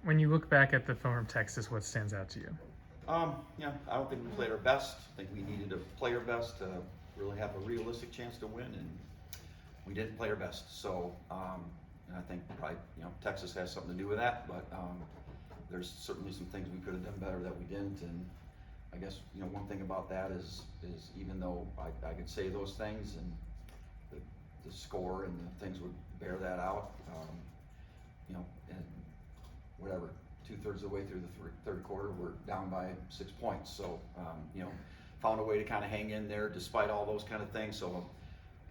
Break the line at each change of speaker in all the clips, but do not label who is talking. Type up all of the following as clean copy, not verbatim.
When you look back at the film from Texas, what stands out to you?
I don't think we played our best. I think we needed to play our best to really have a realistic chance to win, and we didn't play our best. So, and I think probably, Texas has something to do with that, but there's certainly some things we could have done better that we didn't. And I guess, one thing about that is even though I could say those things and the score and the things would bear that out, and whatever, 2/3 of the way through the third quarter, we're down by 6 points. So, found a way to kind of hang in there despite all those kind of things. So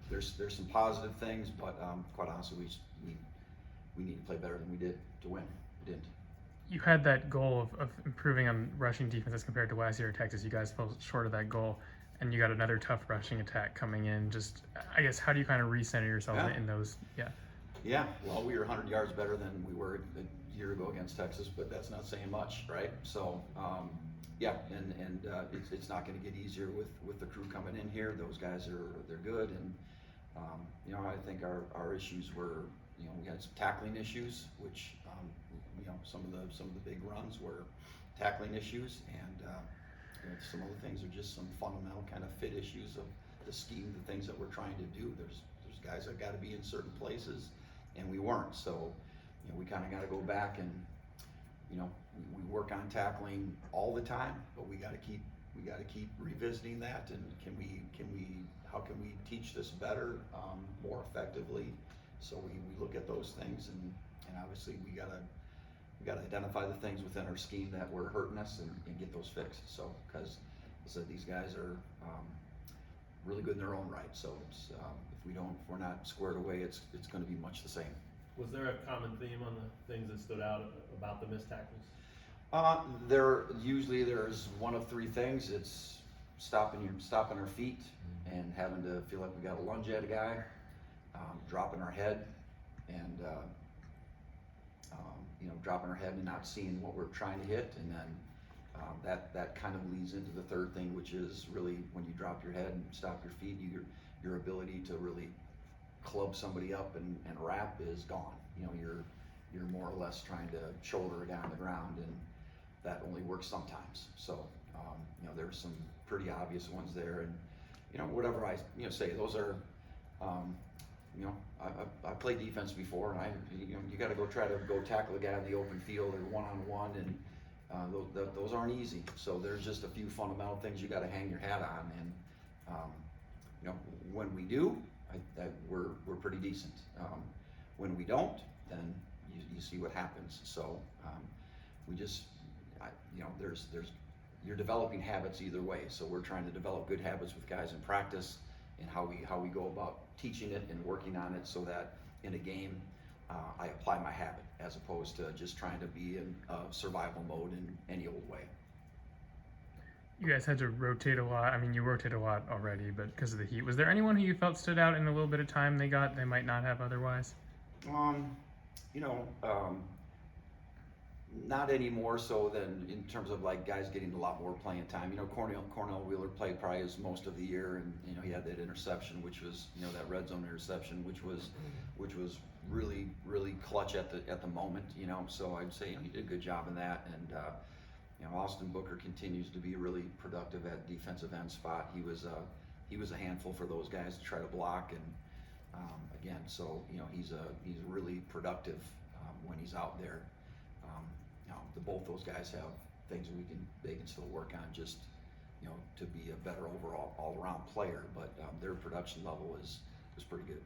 there's some positive things, but quite honestly, we need to play better than we did to win. We didn't.
You had that goal of improving on rushing defense as compared to last year at Texas. You guys fell short of that goal, and you got another tough rushing attack coming in. Just, I guess, how do you kind of recenter yourself in those?
Yeah, well, we were 100 yards better than we were a year ago against Texas, but that's not saying much, right? So, it's not going to get easier with the crew coming in here. Those guys they're good, and I think our issues were, we had some tackling issues, which some of the big runs were tackling issues, and some other things are just some fundamental kind of fit issues of the scheme, the things that we're trying to do. There's guys that got to be in certain places, and we weren't. So, we kind of got to go back and, we work on tackling all the time, but we got to keep revisiting that. And how can we teach this better, more effectively? So we look at those things, and obviously we got to identify the things within our scheme that were hurting us and get those fixed. So, because I said, these guys are really good in their own right. So it's, if we're not squared away, it's going to be much the same.
Was there a common theme on the things that stood out about the missed tackles?
There's one of three things. It's stopping our feet and having to feel like we got to lunge at a guy, dropping our head, and dropping our head and not seeing what we're trying to hit, and then that kind of leads into the third thing, which is really when you drop your head and stop your feet, your ability to really club somebody up and wrap is gone. You're more or less trying to shoulder down the ground, and that only works sometimes. So there's some pretty obvious ones there, and whatever I say, those are I played defense before, and you got to try to tackle a guy in the open field or one-on-one, and those aren't easy. So there's just a few fundamental things you got to hang your hat on, and when we do, we're pretty decent. When we don't, then you see what happens. So you're developing habits either way. So we're trying to develop good habits with guys in practice, and how we go about teaching it and working on it, so that in a game I apply my habit as opposed to just trying to be in survival mode in any old way.
You guys had to rotate a lot. I mean, you rotate a lot already, but because of the heat, was there anyone who you felt stood out in the little bit of time they might not have otherwise?
Not any more so than in terms of like guys getting a lot more playing time. Cornell Wheeler played probably most of the year, and he had that interception, which was that red zone interception, which was really, really clutch at the moment. So I'd say he did a good job in that, and Austin Booker continues to be really productive at defensive end spot. He was a handful for those guys to try to block, and again, so he's really productive when he's out there. Both those guys have things they can still work on, just to be a better overall all-around player. But their production level is pretty good.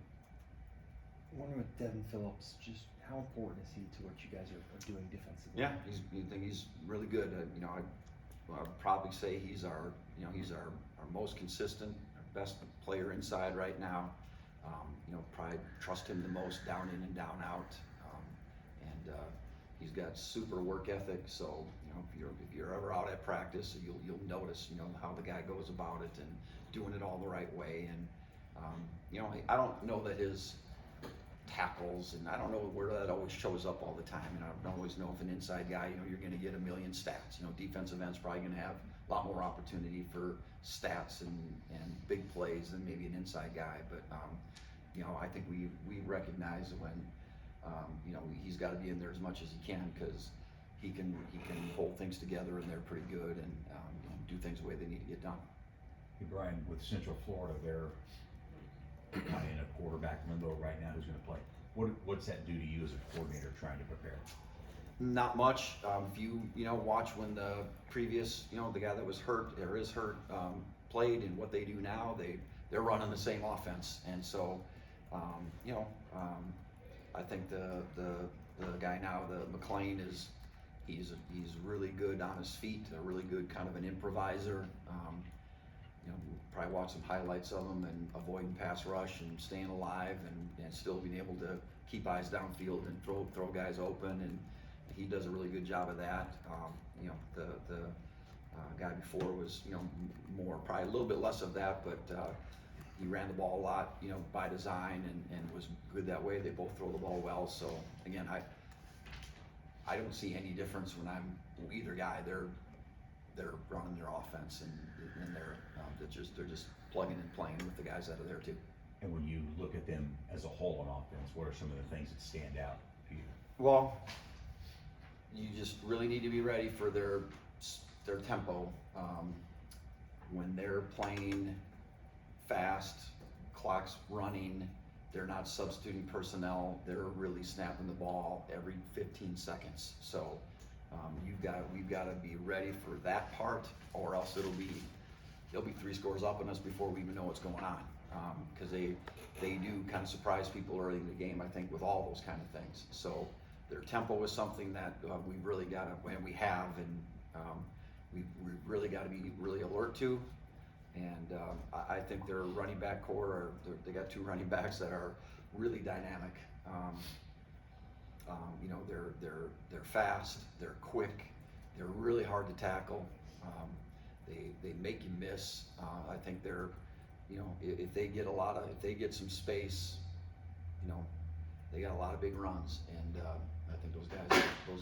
I wonder with Devin Phillips, just how important is he to what you guys are doing defensively?
Yeah, I think he's really good. I'd probably say he's our most consistent, our best player inside right now. Probably trust him the most down in and down out, and he's got super work ethic. So if you're ever out at practice, you'll notice how the guy goes about it and doing it all the right way. And I don't know that his tackles, and I don't know where that always shows up all the time. And I don't always know if an inside guy, you're going to get a million stats. Defensive end's probably going to have a lot more opportunity for stats and big plays than maybe an inside guy. But I think we recognize when he's got to be in there as much as he can, because he can hold things together, and they're pretty good, and do things the way they need to get done.
Hey Brian, with Central Florida, they're kind of in a quarterback limbo right now. Who's going to play? What's that do to you as a coordinator trying to prepare?
Not much. If you watch when the previous the guy that was hurt or is hurt played, and what they do now, they're running the same offense, and so I think the guy now, the McLean, he's really good on his feet, a really good kind of an improviser. Probably watch some highlights of him, and avoiding pass rush and staying alive, and still being able to keep eyes downfield and throw guys open, and he does a really good job of that. The guy before was more, probably a little bit less of that, but he ran the ball a lot, by design, and was good that way. They both throw the ball well. So again, I don't see any difference when I'm either guy. They're running their offense, and they're just plugging and playing with the guys that are there too.
And when you look at them as a whole on offense, what are some of the things that stand out to you?
Well, you just really need to be ready for their tempo. When they're playing fast, clock's running, they're not substituting personnel, they're really snapping the ball every 15 seconds. So we've got to be ready for that part, or else they'll be 3 scores up on us before we even know what's going on. Because they do kind of surprise people early in the game, I think, with all those kind of things. So their tempo is something that we've really got to, and we have, and we've really got to be really alert to. And I think their running back core, they got 2 running backs that are really dynamic. They're fast, they're quick, they're really hard to tackle. They make you miss. I think they're, if they get some space, they got a lot of big runs, and I think those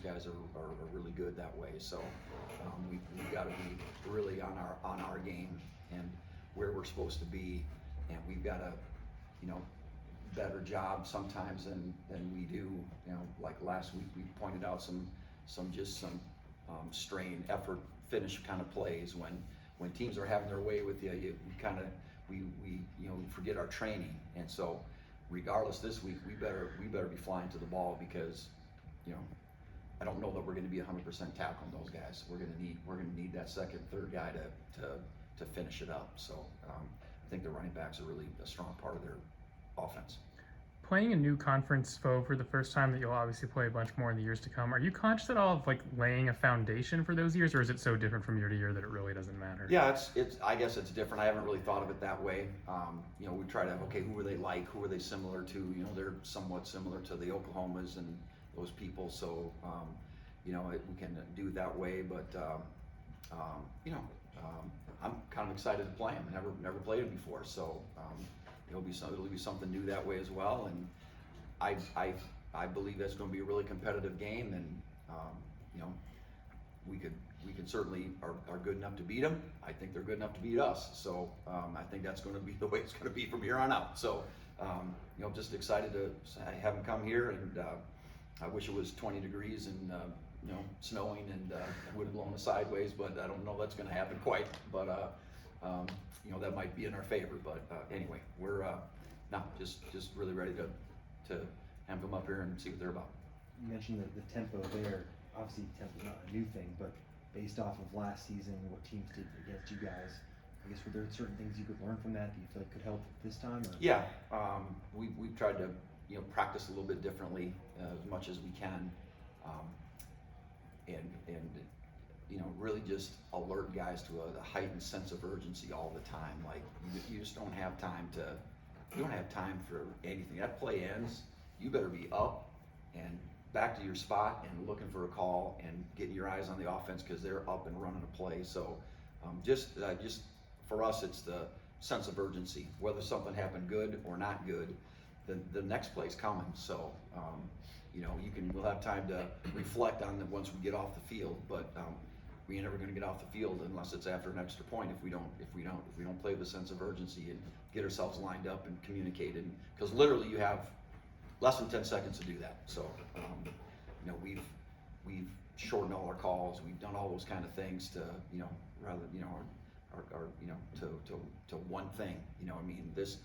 guys are really good that way. So we've got to be really on our game and where we're supposed to be, and we've got a better job sometimes than we do. Like last week, we pointed out some strain, effort, finish kind of plays when teams are having their way with you. We forget our training, and so regardless this week, we better be flying to the ball, because I don't know that we're going to be 100% tackling those guys. We're going to need that second, third guy to finish it up. So I think the running backs are really a strong part of their offense.
Playing a new conference foe for the first time that you'll obviously play a bunch more in the years to come, are you conscious at all of laying a foundation for those years, or is it so different from year to year that it really doesn't matter?
Yeah, I guess it's different. I haven't really thought of it that way. We try to have, okay, who are they like? Who are they similar to? They're somewhat similar to the Oklahomas and those people. So, we can do it that way. But, I'm kind of excited to play them. Never played them before. So, it'll be something new that way as well. And I believe that's going to be a really competitive game. And, we can certainly are good enough to beat them. I think they're good enough to beat us. So I think that's going to be the way it's going to be from here on out. So just excited to have them come here, and I wish it was 20 degrees and snowing, and it would have blown us sideways, but I don't know that's going to happen quite. But that might be in our favor. But anyway, we're just really ready to have them up here and see what they're about.
You mentioned the tempo there. Obviously, tempo's not a new thing, but based off of last season, what teams did against you guys, I guess, were there certain things you could learn from that you feel like could help this time? Or?
Yeah, we've tried to practice a little bit differently as much as we can, and really just alert guys to a heightened sense of urgency all the time. Like you just don't have time for anything. That play ends, you better be up and back to your spot and looking for a call and getting your eyes on the offense, because they're up and running a play. So just for us, it's the sense of urgency. Whether something happened good or not good, the next play's coming. So we'll have time to reflect on it once we get off the field. But we ain't ever going to get off the field unless it's after an extra point. If we don't play with a sense of urgency and get ourselves lined up and communicated, because literally you have less than 10 seconds to do that. So we've shortened all our calls. We've done all those kind of things to, you know, rather, you know, our you know, to one thing. You know, I mean, this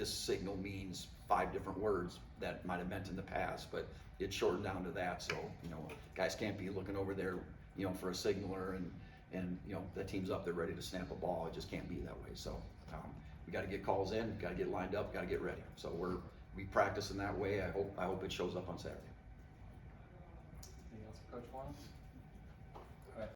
signal means 5 different words that might have meant in the past, but it's shortened down to that. So, you know, guys can't be looking over there, you know, for a signaler and you know, that team's up there ready to snap a ball. It just can't be that way. So we got to get calls in, got to get lined up, got to get ready. So we practice in that way. I hope it shows up on Saturday.
Anything else for Coach Borland?